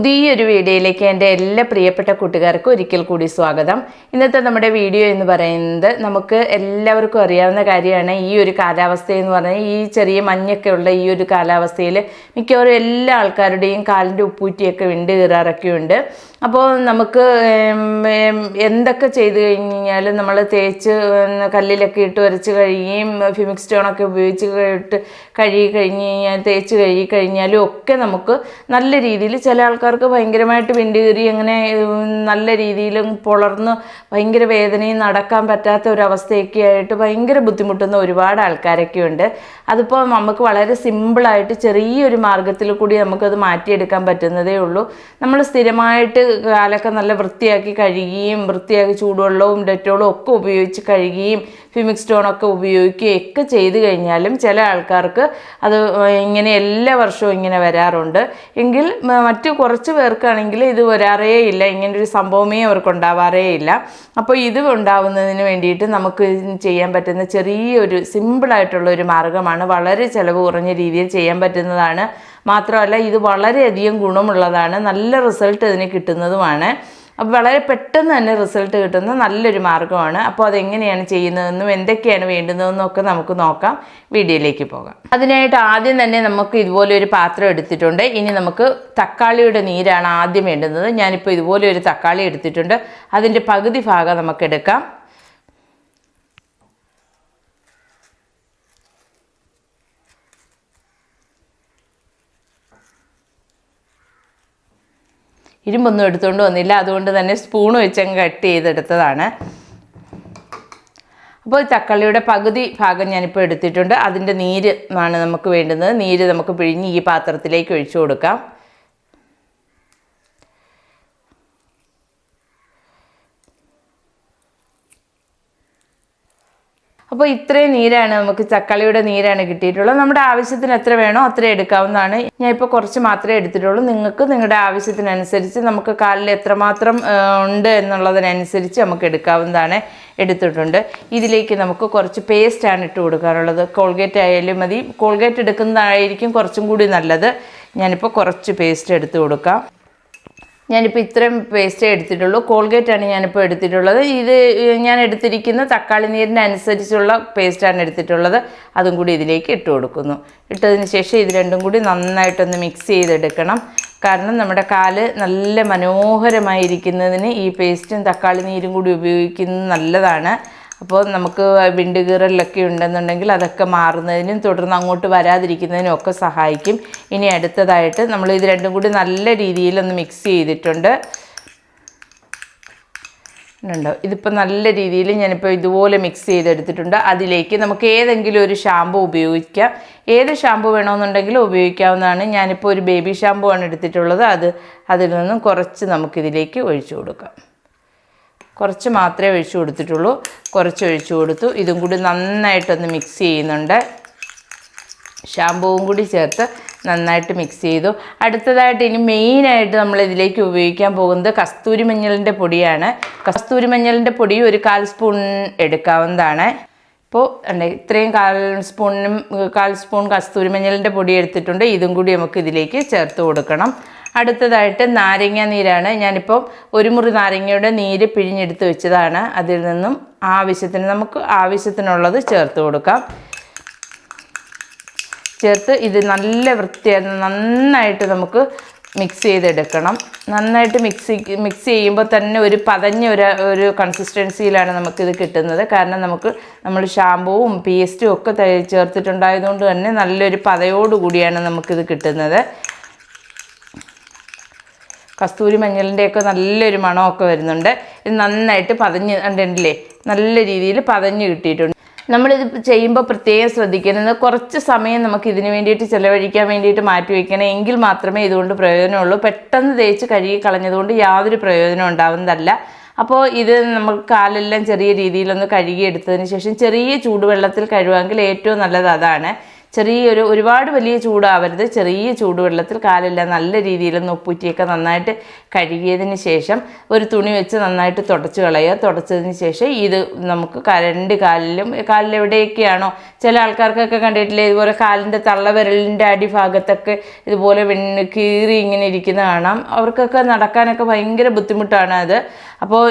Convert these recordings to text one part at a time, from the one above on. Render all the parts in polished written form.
പുതിയൊരു വീഡിയോയിലേക്ക് എൻ്റെ എല്ലാ പ്രിയപ്പെട്ട കൂട്ടുകാർക്കും ഒരിക്കൽ കൂടി സ്വാഗതം. ഇന്നത്തെ നമ്മുടെ വീഡിയോ എന്ന് പറയുന്നത് നമുക്ക് എല്ലാവർക്കും അറിയാവുന്ന കാര്യമാണ്. ഈ ഒരു കാലാവസ്ഥ എന്ന് പറഞ്ഞാൽ ഈ ചെറിയ മഞ്ഞൊക്കെ ഉള്ള ഈ ഒരു കാലാവസ്ഥയിൽ മിക്കവാറും എല്ലാ ആൾക്കാരുടെയും കാലിൻ്റെ ഉപ്പൂറ്റിയൊക്കെ വിണ്ട് കീറാറൊക്കെ ഉണ്ട്. അപ്പോൾ നമുക്ക് എന്തൊക്കെ ചെയ്ത് കഴിഞ്ഞാലും നമ്മൾ തേച്ച് കല്ലിലൊക്കെ ഇട്ട് ഉരച്ച് കഴുകുകയും ഫിമിക് സ്റ്റോണൊക്കെ ഉപയോഗിച്ച് കഴുകി തേച്ച് കഴുകി കഴിഞ്ഞാലും ഒക്കെ നമുക്ക് നല്ല രീതിയിൽ ചില ആൾക്കാർക്ക് ഭയങ്കരമായിട്ട് വിണ്ട് കീറി അങ്ങനെ നല്ല രീതിയിലും പൊളർന്ന് ഭയങ്കര വേദനയും നടക്കാൻ പറ്റാത്ത ഒരവസ്ഥയൊക്കെ ആയിട്ട് ഭയങ്കര ബുദ്ധിമുട്ടുന്ന ഒരുപാട് ആൾക്കാരൊക്കെ ഉണ്ട്. അതിപ്പോൾ നമുക്ക് വളരെ സിമ്പിളായിട്ട് ചെറിയൊരു മാർഗത്തിൽ കൂടി നമുക്കത് മാറ്റിയെടുക്കാൻ പറ്റുന്നതേ ഉള്ളൂ. നമ്മൾ സ്ഥിരമായിട്ട് കാലൊക്കെ നല്ല വൃത്തിയാക്കി കഴുകുകയും വൃത്തിയാക്കി ചൂടുവെള്ളവും ഡെറ്റോളും ഒക്കെ ഉപയോഗിച്ച് കഴുകുകയും ഫിമിക് സ്റ്റോണൊക്കെ ഉപയോഗിക്കുകയൊക്കെ ചെയ്ത് കഴിഞ്ഞാലും ചില ആൾക്കാർക്ക് അത് ഇങ്ങനെ എല്ലാ വർഷവും ഇങ്ങനെ വരാറുണ്ട്. എങ്കിൽ മറ്റു കുറച്ച് പേർക്കാണെങ്കിൽ ഇത് വരാറേ ഇല്ല, ഇങ്ങനൊരു സംഭവമേ അവർക്ക് ഉണ്ടാവാറേ ഇല്ല. അപ്പോൾ ഇത് ഉണ്ടാവുന്നതിന് വേണ്ടിയിട്ട് നമുക്ക് ചെയ്യാൻ പറ്റുന്ന ചെറിയൊരു സിമ്പിളായിട്ടുള്ള ഒരു മാർഗ്ഗമാണ്. വളരെ ചിലവ് കുറഞ്ഞ രീതിയിൽ ചെയ്യാൻ പറ്റുന്നതാണ്. മാത്രമല്ല ഇത് വളരെയധികം ഗുണമുള്ളതാണ്, നല്ല റിസൾട്ട് ഇതിന് കിട്ടുന്നതുമാണ്. അപ്പോൾ വളരെ പെട്ടെന്ന് തന്നെ റിസൾട്ട് കിട്ടുന്ന നല്ലൊരു മാർഗ്ഗമാണ്. അപ്പോൾ അതെങ്ങനെയാണ് ചെയ്യുന്നതെന്നും എന്തൊക്കെയാണ് വേണ്ടുന്നതെന്നും ഒക്കെ നമുക്ക് നോക്കാം. വീഡിയോയിലേക്ക് പോകാം. അതിനായിട്ട് ആദ്യം തന്നെ നമുക്ക് ഇതുപോലെ ഒരു പാത്രം എടുത്തിട്ടുണ്ട്. ഇനി നമുക്ക് തക്കാളിയുടെ നീരാണ് ആദ്യം വേണ്ടുന്നത്. ഞാനിപ്പോൾ ഇതുപോലെ ഒരു തക്കാളി എടുത്തിട്ടുണ്ട്. അതിൻ്റെ പകുതി ഭാഗം നമുക്ക് എടുക്കാം. ഇരുമ്പൊന്നും എടുത്തുകൊണ്ട് വന്നില്ല, അതുകൊണ്ട് തന്നെ സ്പൂൺ വെച്ചങ്ങ് കട്ട് ചെയ്തെടുത്തതാണ്. അപ്പോൾ തക്കാളിയുടെ പകുതി ഭാഗം ഞാനിപ്പോൾ എടുത്തിട്ടുണ്ട്. അതിൻ്റെ നീര് ആണ് നമുക്ക് വേണ്ടുന്നത്. നീര് നമുക്ക് പിഴിഞ്ഞ് ഈ പാത്രത്തിലേക്ക് ഒഴിച്ചു കൊടുക്കാം. അപ്പോൾ ഇത്രയും നീരാണ് നമുക്ക് തക്കാളിയുടെ നീരാണ് കിട്ടിയിട്ടുള്ളത്. നമ്മുടെ ആവശ്യത്തിന് എത്ര വേണോ അത്ര എടുക്കാവുന്നതാണ്. ഞാൻ ഇപ്പോൾ കുറച്ച് മാത്രമേ എടുത്തിട്ടുള്ളൂ. നിങ്ങൾക്ക് നിങ്ങളുടെ ആവശ്യത്തിനനുസരിച്ച് നമുക്ക് കാലിൽ എത്രമാത്രം ഉണ്ട് എന്നുള്ളതിനനുസരിച്ച് നമുക്ക് എടുക്കാവുന്നതാണ്. എടുത്തിട്ടുണ്ട്. ഇതിലേക്ക് നമുക്ക് കുറച്ച് പേസ്റ്റാണ് ഇട്ട് കൊടുക്കാനുള്ളത്. കോൾഗേറ്റ് ആയാലും മതി, കോൾഗേറ്റ് എടുക്കുന്നതായിരിക്കും കുറച്ചും കൂടി നല്ലത്. ഞാനിപ്പോൾ കുറച്ച് പേസ്റ്റ് എടുത്ത് കൊടുക്കാം. ഞാനിപ്പോൾ ഇത്രയും പേസ്റ്റേ എടുത്തിട്ടുള്ളൂ. കോൾഗേറ്റാണ് ഞാനിപ്പോൾ എടുത്തിട്ടുള്ളത്. ഇത് ഞാൻ എടുത്തിരിക്കുന്ന തക്കാളി നീരിൻ്റെ അനുസരിച്ചുള്ള പേസ്റ്റാണ് എടുത്തിട്ടുള്ളത്. അതും കൂടി ഇതിലേക്ക് ഇട്ട് കൊടുക്കുന്നു. ഇട്ടതിന് ശേഷം ഇത് രണ്ടും കൂടി നന്നായിട്ടൊന്ന് മിക്സ് ചെയ്തെടുക്കണം. കാരണം നമ്മുടെ കാല് നല്ല മനോഹരമായിരിക്കുന്നതിന് ഈ പേസ്റ്റും തക്കാളി നീരും കൂടി ഉപയോഗിക്കുന്നത് നല്ലതാണ്. അപ്പോൾ നമുക്ക് വിണ്ട് കീറലൊക്കെ ഉണ്ടെന്നുണ്ടെങ്കിൽ അതൊക്കെ മാറുന്നതിനും തുടർന്ന് അങ്ങോട്ട് വരാതിരിക്കുന്നതിനും ഒക്കെ സഹായിക്കും. ഇനി അടുത്തതായിട്ട് നമ്മൾ ഇത് രണ്ടും കൂടി നല്ല രീതിയിലൊന്ന് മിക്സ് ചെയ്തിട്ടുണ്ട്. ഉണ്ടോ? ഇതിപ്പോൾ നല്ല രീതിയിൽ ഞാനിപ്പോൾ ഇതുപോലെ മിക്സ് ചെയ്തെടുത്തിട്ടുണ്ട്. അതിലേക്ക് നമുക്ക് ഏതെങ്കിലും ഒരു ഷാമ്പു ഉപയോഗിക്കാം. ഏത് ഷാമ്പു വേണമെന്നുണ്ടെങ്കിലും ഉപയോഗിക്കാവുന്നതാണ്. ഞാനിപ്പോൾ ഒരു ബേബി ഷാമ്പു ആണ് എടുത്തിട്ടുള്ളത്. അതിൽ നിന്നും കുറച്ച് നമുക്കിതിലേക്ക് ഒഴിച്ചു കൊടുക്കാം. കുറച്ച് മാത്രമേ ഒഴിച്ചു കൊടുത്തിട്ടുള്ളൂ. കുറച്ച് ഒഴിച്ചു കൊടുത്തു. ഇതും കൂടി നന്നായിട്ടൊന്ന് മിക്സ് ചെയ്യുന്നുണ്ട്. ഷാമ്പുവും കൂടി ചേർത്ത് നന്നായിട്ട് മിക്സ് ചെയ്തു. അടുത്തതായിട്ട് ഇനി മെയിനായിട്ട് നമ്മൾ ഇതിലേക്ക് ഉപയോഗിക്കാൻ പോകുന്നത് കസ്തൂരി മഞ്ഞളിൻ്റെ പൊടിയാണ്. കസ്തൂരി മഞ്ഞളിൻ്റെ പൊടി ഒരു 1/4 സ്പൂൺ എടുക്കാവുന്നതാണ്. ഇപ്പോൾ ഇത്രയും 1/4 സ്പൂൺ കസ്തൂരി മഞ്ഞളിൻ്റെ പൊടി എടുത്തിട്ടുണ്ട്. ഇതും കൂടി നമുക്ക് ഇതിലേക്ക് ചേർത്ത് കൊടുക്കണം. അടുത്തതായിട്ട് നാരങ്ങ നീരാണ്. ഞാനിപ്പോൾ ഒരു മുറി നാരങ്ങയുടെ നീര് പിഴിഞ്ഞെടുത്ത് വെച്ചതാണ്. അതിൽ നിന്നും നമുക്ക് ആവശ്യത്തിനുള്ളത് ചേർത്ത് കൊടുക്കാം. ചേർത്ത് ഇത് നല്ല വൃത്തിയായിട്ട് നന്നായിട്ട് നമുക്ക് മിക്സ് ചെയ്തെടുക്കണം. നന്നായിട്ട് മിക്സ് ചെയ്യുമ്പോൾ തന്നെ ഒരു പതഞ്ഞ ഒരു കൺസിസ്റ്റൻസിയിലാണ് നമുക്കിത് കിട്ടുന്നത്. കാരണം നമ്മൾ ഷാമ്പുവും പേസ്റ്റും ഒക്കെ ചേർത്തിട്ടുണ്ടായതുകൊണ്ട് തന്നെ നല്ലൊരു പതയോടുകൂടിയാണ് നമുക്കിത് കിട്ടുന്നത്. കസ്തൂരി മഞ്ഞളിൻ്റെയൊക്കെ നല്ലൊരു മണമൊക്കെ വരുന്നുണ്ട്. ഇത് നന്നായിട്ട് കണ്ടില്ലേ, നല്ല രീതിയിൽ പതഞ്ഞ് കിട്ടിയിട്ടുണ്ട്. നമ്മളിത് ചെയ്യുമ്പോൾ പ്രത്യേകം ശ്രദ്ധിക്കുന്നത് കുറച്ച് സമയം നമുക്ക് ഇതിന് വേണ്ടിയിട്ട് ചിലവഴിക്കാൻ വേണ്ടിയിട്ട് മാറ്റി വയ്ക്കണം. എങ്കിൽ മാത്രമേ ഇതുകൊണ്ട് പ്രയോജനമുള്ളൂ. പെട്ടെന്ന് തേച്ച് കഴുകി കളഞ്ഞതുകൊണ്ട് യാതൊരു പ്രയോജനം ഉണ്ടാവുന്നതല്ല. അപ്പോൾ ഇത് നമുക്ക് കാലെല്ലാം ചെറിയ രീതിയിലൊന്ന് കഴുകിയെടുത്തതിന് ശേഷം ചെറിയ ചൂടുവെള്ളത്തിൽ കഴുകുമെങ്കിൽ ഏറ്റവും നല്ലത് അതാണ്. ഒരുപാട് വലിയ ചൂടാവരുത്, ചെറിയ ചൂടുവെള്ളത്തിൽ കാലെല്ലാം നല്ല രീതിയിൽ ഉപ്പൂറ്റിയൊക്കെ നന്നായിട്ട് കഴുകിയതിന് ശേഷം ഒരു തുണി വെച്ച് നന്നായിട്ട് തുടച്ച് കളയുക. തുടച്ചതിന് ശേഷം ഇത് നമുക്ക് രണ്ട് കാലിലെവിടെയൊക്കെയാണോ, ചില ആൾക്കാർക്കൊക്കെ കണ്ടിട്ടില്ലേ ഇതുപോലെ കാലിൻ്റെ തള്ളവിരലിൻ്റെ അടിഭാഗത്തൊക്കെ ഇതുപോലെ കീറി ഇങ്ങനെ ഇരിക്കുന്ന കാണാം. അവർക്കൊക്കെ നടക്കാനൊക്കെ ഭയങ്കര ബുദ്ധിമുട്ടാണ് അപ്പോൾ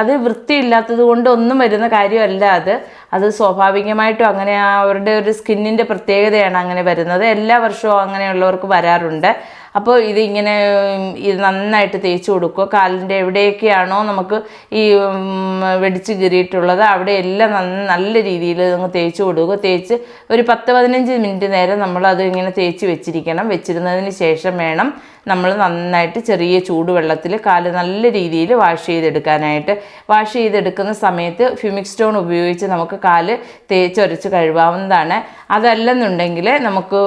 അത് വൃത്തിയില്ലാത്തത് കൊണ്ട് ഒന്നും വരുന്ന കാര്യമല്ല. അത് സ്വാഭാവികമായിട്ടും അങ്ങനെ അവരുടെ ഒരു സ്കിന്നിൻ്റെ പ്രത്യേകതയാണ് അങ്ങനെ വരുന്നത്. എല്ലാ വർഷവും അങ്ങനെയുള്ളവർക്ക് വരാറുണ്ട്. അപ്പോൾ ഇത് നന്നായിട്ട് തേച്ച് കൊടുക്കുക. കാലിൻ്റെ എവിടെയൊക്കെയാണോ നമുക്ക് ഈ വെടിച്ച് കീറിയിട്ടുള്ളത് അവിടെയെല്ലാം നല്ല രീതിയിൽ അങ്ങ് തേച്ച് കൊടുക്കുക. തേച്ച് ഒരു 10-15 മിനിറ്റ് നേരം നമ്മളത് ഇങ്ങനെ തേച്ച് വെച്ചിരുന്നതിന് ശേഷം വേണം നമ്മൾ നന്നായിട്ട് ചെറിയ ചൂടുവെള്ളത്തിൽ കാല് നല്ല രീതിയിൽ വാഷ് ചെയ്തെടുക്കുന്ന സമയത്ത് ഫ്യൂമിക് സ്റ്റോൺ ഉപയോഗിച്ച് നമുക്ക് കാല് തേച്ചൊരച്ച് കഴുകാവുന്നതാണ്. അതല്ലെന്നുണ്ടെങ്കിൽ നമുക്ക്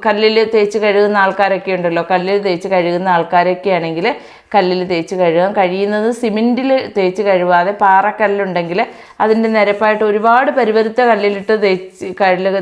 കല്ലിൽ തേച്ച് കഴുകുന്ന ആൾക്കാരൊക്കെ ഉണ്ടല്ലോ, കല്ലിൽ തേച്ച് കഴുകുന്ന ആൾക്കാരൊക്കെ ആണെങ്കിൽ കല്ലിൽ തേച്ച് കഴുകാം. കഴിയുന്നത് സിമെൻറ്റിൽ തേച്ച് കഴുകാതെ പാറക്കല്ലുണ്ടെങ്കിൽ അതിൻ്റെ നിരപ്പായിട്ട് ഒരുപാട് പരുപരുത്ത കല്ലിലിട്ട്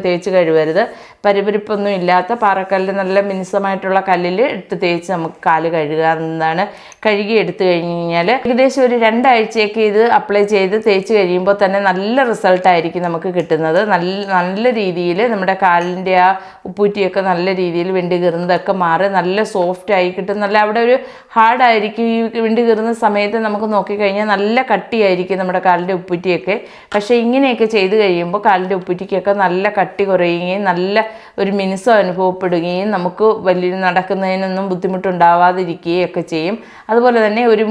തേച്ച് കഴുകരുത്. പരുപരിപ്പൊന്നും ഇല്ലാത്ത പാറക്കല്ല് നല്ല മിനുസമായിട്ടുള്ള കല്ലിൽ ഇട്ട് തേച്ച് നമുക്ക് കാല് കഴുകാവുന്നതാണ്. കഴുകി എടുത്തു കഴിഞ്ഞാൽ ഏകദേശം ഒരു 2 ആഴ്ചയൊക്കെ ഇത് അപ്ലൈ ചെയ്ത് തേച്ച് കഴിയുമ്പോൾ തന്നെ നല്ല റിസൾട്ടായിരിക്കും നമുക്ക് കിട്ടുന്നത്. നല്ല രീതിയിൽ നമ്മുടെ കാലിൻ്റെ ആ ഉപ്പൂറ്റിയൊക്കെ നല്ല രീതിയിൽ വിണ്ട് കീറുന്നതൊക്കെ മാറി നല്ല സോഫ്റ്റായി കിട്ടും. നല്ല അവിടെ ഒരു ഹാർഡായിരിക്കും. ഈ വിണ്ട് കീറുന്ന സമയത്ത് നമുക്ക് നോക്കിക്കഴിഞ്ഞാൽ നല്ല കട്ടിയായിരിക്കും നമ്മുടെ കാലിൻ്റെ ഉപ്പൂറ്റിയൊക്കെ. പക്ഷേ ഇങ്ങനെയൊക്കെ ചെയ്ത് കഴിയുമ്പോൾ കാലിൻ്റെ ഉപ്പൂറ്റിക്കൊക്കെ നല്ല കട്ടി കുറയുകയും നല്ല ഒരു മിനുസം അനുഭവപ്പെടുകയും നമുക്ക് നടക്കുന്നതിനൊന്നും ബുദ്ധിമുട്ടുണ്ടാവാതിരിക്കുകയും ഒക്കെ ചെയ്യും. അതുപോലെ തന്നെ ഒരു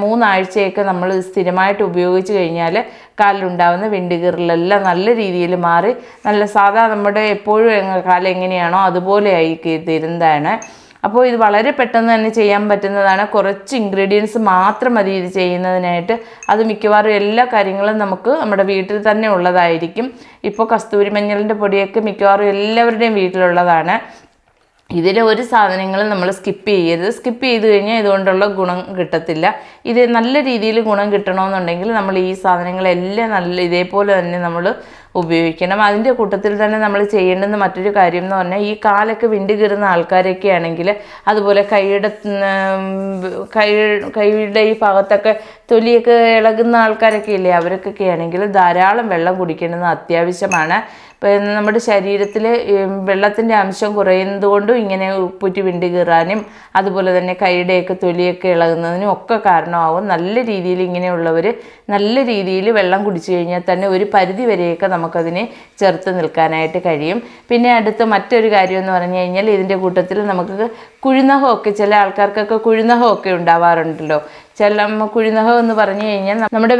3 ആഴ്ചയൊക്കെ നമ്മൾ സ്ഥിരമായിട്ട് ഉപയോഗിച്ച് കഴിഞ്ഞാൽ കാലിലുണ്ടാകുന്ന വിണ്ട് കീറലെല്ലാം നല്ല രീതിയിൽ മാറി നല്ല സാധാ നമ്മുടെ എപ്പോഴും കാലം എങ്ങനെയാണോ അതുപോലെ ആയി തീരുന്നതാണ്. അപ്പോൾ ഇത് വളരെ പെട്ടെന്ന് തന്നെ ചെയ്യാൻ പറ്റുന്നതാണ്. കുറച്ച് ഇൻഗ്രീഡിയൻസ് മാത്രം മതി ഇത് ചെയ്യുന്നതിനായിട്ട്. അത് മിക്കവാറും എല്ലാ കാര്യങ്ങളും നമുക്ക് നമ്മുടെ വീട്ടിൽ തന്നെ ഉള്ളതായിരിക്കും. ഇപ്പോൾ കസ്തൂരി മഞ്ഞളിൻ്റെ പൊടിയൊക്കെ മിക്കവാറും എല്ലാവരുടെയും വീട്ടിലുള്ളതാണ്. ഇതിൽ ഒരു സാധനങ്ങളും നമ്മൾ സ്കിപ്പ് ചെയ്ത് കഴിഞ്ഞാൽ ഇതുകൊണ്ടുള്ള ഗുണം കിട്ടത്തില്ല. ഇത് നല്ല രീതിയിൽ ഗുണം കിട്ടണമെന്നുണ്ടെങ്കിൽ നമ്മൾ ഈ സാധനങ്ങളെല്ലാം ഇതേപോലെ തന്നെ നമ്മൾ ഉപയോഗിക്കണം. അതിൻ്റെ കൂട്ടത്തിൽ തന്നെ നമ്മൾ ചെയ്യേണ്ടുന്ന മറ്റൊരു കാര്യം എന്ന് പറഞ്ഞാൽ ഈ കാലൊക്കെ വിണ്ട് കീറുന്ന ആൾക്കാരൊക്കെ ആണെങ്കിൽ അതുപോലെ കൈയുടെ ഈ ഭാഗത്തൊക്കെ തൊലിയൊക്കെ ഇളകുന്ന ആൾക്കാരൊക്കെ ഇല്ലേ, അവർക്കൊക്കെ ആണെങ്കിൽ ധാരാളം വെള്ളം കുടിക്കേണ്ടത് അത്യാവശ്യമാണ്. നമ്മുടെ ശരീരത്തിൽ വെള്ളത്തിൻ്റെ അംശം കുറയുന്നത് കൊണ്ടും ഇങ്ങനെ ഉപ്പൂറ്റി വിണ്ട് കീറാനും അതുപോലെ തന്നെ കൈയുടെയൊക്കെ തൊലിയൊക്കെ ഇളകുന്നതിനും ഒക്കെ കാരണമാകും. നല്ല രീതിയിൽ ഇങ്ങനെയുള്ളവർ നല്ല രീതിയിൽ വെള്ളം കുടിച്ചു കഴിഞ്ഞാൽ തന്നെ ഒരു പരിധി വരെയൊക്കെ നമുക്കതിനെ ചെറുത്ത് നിൽക്കാനായിട്ട് കഴിയും. പിന്നെ അടുത്ത മറ്റൊരു കാര്യം എന്ന് പറഞ്ഞു കഴിഞ്ഞാൽ ഇതിൻ്റെ കൂട്ടത്തിൽ നമുക്ക് കുഴിനഖമൊക്കെ, ചില ആൾക്കാർക്കൊക്കെ കുഴിനഖമൊക്കെ ഉണ്ടാവാറുണ്ടല്ലോ. കുഴിനഖം എന്ന് പറഞ്ഞു കഴിഞ്ഞാൽ നമ്മുടെ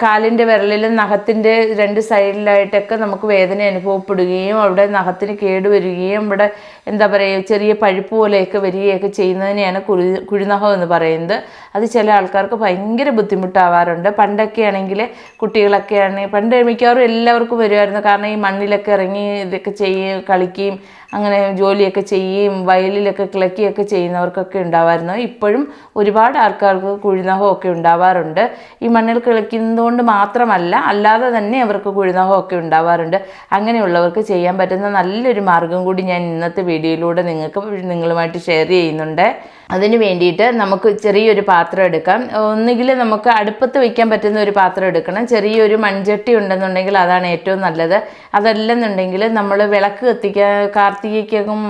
കാലിൻ്റെ വിരലിലും നഖത്തിൻ്റെ 2 സൈഡിലായിട്ടൊക്കെ നമുക്ക് വേദന അനുഭവപ്പെടുകയും അവിടെ നഖത്തിന് കേടുവരികയും ഇവിടെ എന്താ പറയുക ചെറിയ പഴുപ്പ് പോലെയൊക്കെ വരികയൊക്കെ ചെയ്യുന്നതിനെയാണ് കുഴിനഖം എന്ന് പറയുന്നത്. അത് ചില ആൾക്കാർക്ക് ഭയങ്കര ബുദ്ധിമുട്ടാവാറുണ്ട്. പണ്ടൊക്കെ ആണെങ്കിൽ കുട്ടികളൊക്കെ ആണെങ്കിൽ പണ്ട് മിക്കവാറും എല്ലാവർക്കും വരുമായിരുന്നു. കാരണം ഈ മണ്ണിലൊക്കെ ഇറങ്ങി ഇതൊക്കെ കളിക്കുകയും അങ്ങനെ ജോലിയൊക്കെ ചെയ്യുകയും വയലിലൊക്കെ കിളക്കുകയൊക്കെ ചെയ്യുന്നവർക്കൊക്കെ ഉണ്ടാവായിരുന്നു. ഇപ്പോഴും ഒരുപാട് ആൾക്കാർക്ക് കുഴിനഖമൊക്കെ ഉണ്ടാവാറുണ്ട്. ഈ മണ്ണിൽ കിളയ്ക്കുന്നതുകൊണ്ട് മാത്രമല്ല, അല്ലാതെ തന്നെ അവർക്ക് കുഴിനഖമൊക്കെ ഉണ്ടാവാറുണ്ട്. അങ്ങനെയുള്ളവർക്ക് ചെയ്യാൻ പറ്റുന്ന നല്ലൊരു മാർഗം കൂടി ഞാൻ ഇന്നത്തെ വീഡിയോയിലൂടെ നിങ്ങളുമായിട്ട് ഷെയർ ചെയ്യുന്നുണ്ട്. അതിന് വേണ്ടിയിട്ട് നമുക്ക് ചെറിയൊരു പാത്രം എടുക്കാം. ഒന്നുകിൽ നമുക്ക് അടുപ്പത്ത് വയ്ക്കാൻ പറ്റുന്ന ഒരു പാത്രം എടുക്കണം. ചെറിയൊരു മൺചട്ടി ഉണ്ടെന്നുണ്ടെങ്കിൽ അതാണ് ഏറ്റവും നല്ലത്. അതല്ലെന്നുണ്ടെങ്കിൽ നമ്മൾ വിളക്ക് കത്തിക്കാൻ കാർത്തികയ്ക്കും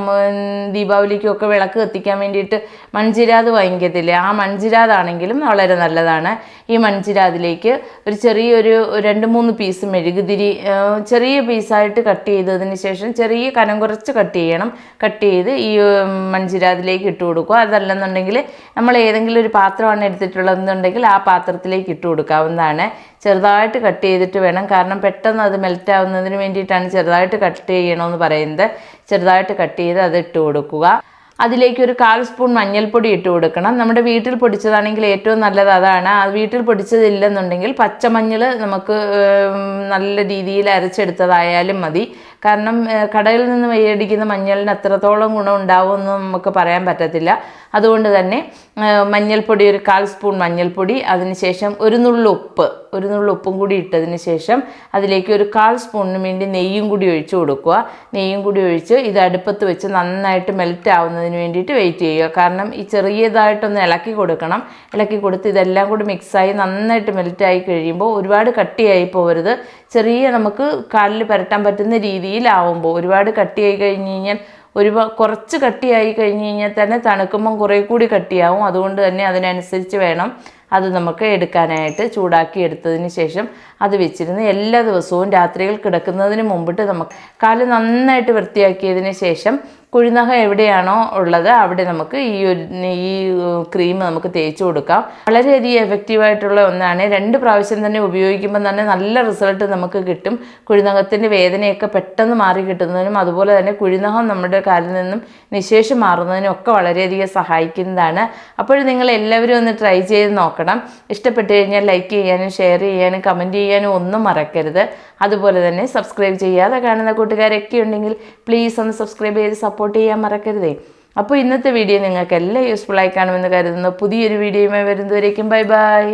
ദീപാവലിക്കും ഒക്കെ വിളക്ക് കത്തിക്കാൻ വേണ്ടിയിട്ട് മൺചിരാത് വാങ്ങിക്കത്തില്ലേ, ആ മൺചിരാതാണെങ്കിലും വളരെ നല്ലതാണ്. ഈ മൺചിരാതിലേക്ക് ഒരു ചെറിയൊരു 2-3 പീസ് മെഴുകുതിരി ചെറിയ പീസായിട്ട് കട്ട് ചെയ്തതിന് ശേഷം ചെറിയ കനം കുറച്ച് കട്ട് ചെയ്യണം. കട്ട് ചെയ്ത് ഈ മൺചിരാതിലേക്ക് ഇട്ട് കൊടുക്കുക. അതല്ലെന്നുണ്ടെങ്കിൽ നമ്മൾ ഏതെങ്കിലും ഒരു പാത്രമാണ് എടുത്തിട്ടുള്ളതെന്നുണ്ടെങ്കിൽ ആ പാത്രത്തിലേക്ക് ഇട്ട് കൊടുക്കാവുന്നതാണ്. ചെറുതായിട്ട് കട്ട് ചെയ്തിട്ട് വേണം, കാരണം പെട്ടെന്ന് അത് മെൽറ്റ് ആവുന്നതിന് വേണ്ടിയിട്ടാണ് ചെറുതായിട്ട് കട്ട് ചെയ്യണമെന്ന് പറയുന്നത്. ചെറുതായിട്ട് കട്ട് ചെയ്ത് അത് ഇട്ട് കൊടുക്കുക. അതിലേക്ക് ഒരു 1/4 സ്പൂൺ മഞ്ഞൾപ്പൊടി ഇട്ട് കൊടുക്കണം. നമ്മുടെ വീട്ടിൽ പൊടിച്ചതാണെങ്കിൽ ഏറ്റവും നല്ലത് അതാണ്. അത് വീട്ടിൽ പൊടിച്ചതില്ലെന്നുണ്ടെങ്കിൽ പച്ചമഞ്ഞൾ നമുക്ക് നല്ല രീതിയിൽ അരച്ചെടുത്തതായാലും മതി. കാരണം കടയിൽ നിന്ന് മേടിക്കുന്ന മഞ്ഞളിന് അത്രത്തോളം ഗുണം ഉണ്ടാവുമെന്ന് നമുക്ക് പറയാൻ പറ്റത്തില്ല. അതുകൊണ്ട് തന്നെ മഞ്ഞൾപ്പൊടി ഒരു 1/4 സ്പൂൺ മഞ്ഞൾപ്പൊടി, അതിനുശേഷം ഒരു നുള്ളു ഉപ്പും കൂടി ഇട്ടതിന് ശേഷം അതിലേക്ക് ഒരു 1/4 സ്പൂണിന് വേണ്ടി നെയ്യും കൂടി ഒഴിച്ച് കൊടുക്കുക. നെയ്യും കൂടി ഒഴിച്ച് ഇത് അടുപ്പത്ത് വെച്ച് നന്നായിട്ട് മെൽറ്റ് ആവുന്നതിന് വേണ്ടിയിട്ട് വെയിറ്റ് ചെയ്യുക. കാരണം ഈ ചെറിയതായിട്ടൊന്ന് ഇളക്കി കൊടുക്കണം. ഇളക്കി കൊടുത്ത് ഇതെല്ലാം കൂടി മിക്സായി നന്നായിട്ട് മെൽറ്റായി കഴിയുമ്പോൾ ഒരുപാട് കട്ടിയായി പോകരുത്. ചെറിയ നമുക്ക് കാലിൽ പുരട്ടാൻ പറ്റുന്ന രീതിയിലാവുമ്പോൾ, ഒരുപാട് കട്ടിയായി കഴിഞ്ഞ് കഴിഞ്ഞാൽ കുറച്ച് കട്ടിയായി കഴിഞ്ഞ് കഴിഞ്ഞാൽ തന്നെ തണുക്കുമ്പം കുറേ കൂടി കട്ടിയാവും. അതുകൊണ്ട് തന്നെ അതിനനുസരിച്ച് വേണം അത് നമുക്ക് എടുക്കാനായിട്ട്. ചൂടാക്കി എടുത്തതിന് ശേഷം അത് വെച്ചിരുന്ന് എല്ലാ ദിവസവും രാത്രികൾ കിടക്കുന്നതിന് മുമ്പിട്ട് നമുക്ക് കാല് നന്നായിട്ട് വൃത്തിയാക്കിയതിന് ശേഷം കുഴിനഖം എവിടെയാണോ ഉള്ളത് അവിടെ നമുക്ക് ഈ ക്രീം നമുക്ക് തേച്ച് കൊടുക്കാം. വളരെയധികം എഫക്റ്റീവായിട്ടുള്ള ഒന്നാണ്. 2 പ്രാവശ്യം തന്നെ ഉപയോഗിക്കുമ്പോൾ തന്നെ നല്ല റിസൾട്ട് നമുക്ക് കിട്ടും. കുഴിനഖത്തിൻ്റെ വേദനയൊക്കെ പെട്ടെന്ന് മാറി കിട്ടുന്നതിനും അതുപോലെ തന്നെ കുഴിനഖം നമ്മുടെ കാലിൽ നിന്നും നിശേഷം മാറുന്നതിനും ഒക്കെ വളരെയധികം സഹായിക്കുന്നതാണ്. അപ്പോൾ നിങ്ങൾ എല്ലാവരും ഒന്ന് ട്രൈ ചെയ്ത് നോക്കണം. ഇഷ്ടപ്പെട്ട് കഴിഞ്ഞാൽ ലൈക്ക് ചെയ്യാനും ഷെയർ ചെയ്യാനും കമൻറ്റ് ചെയ്യാനും ഒന്നും മറക്കരുത്. അതുപോലെ തന്നെ സബ്സ്ക്രൈബ് ചെയ്യാതെ കാണുന്ന കൂട്ടുകാരൊക്കെ ഉണ്ടെങ്കിൽ പ്ലീസ് ഒന്ന് സബ്സ്ക്രൈബ് ചെയ്ത് സപ്പോർട്ട് ചെയ്യാൻ മറക്കരുതേ. അപ്പോൾ ഇന്നത്തെ വീഡിയോ നിങ്ങൾക്ക് എല്ലാം യൂസ്ഫുൾ ആയി കാണുമെന്ന് കരുതുന്നു. പുതിയൊരു വീഡിയോയുമായി വരുന്നതുവരേക്കും ബൈ ബൈ.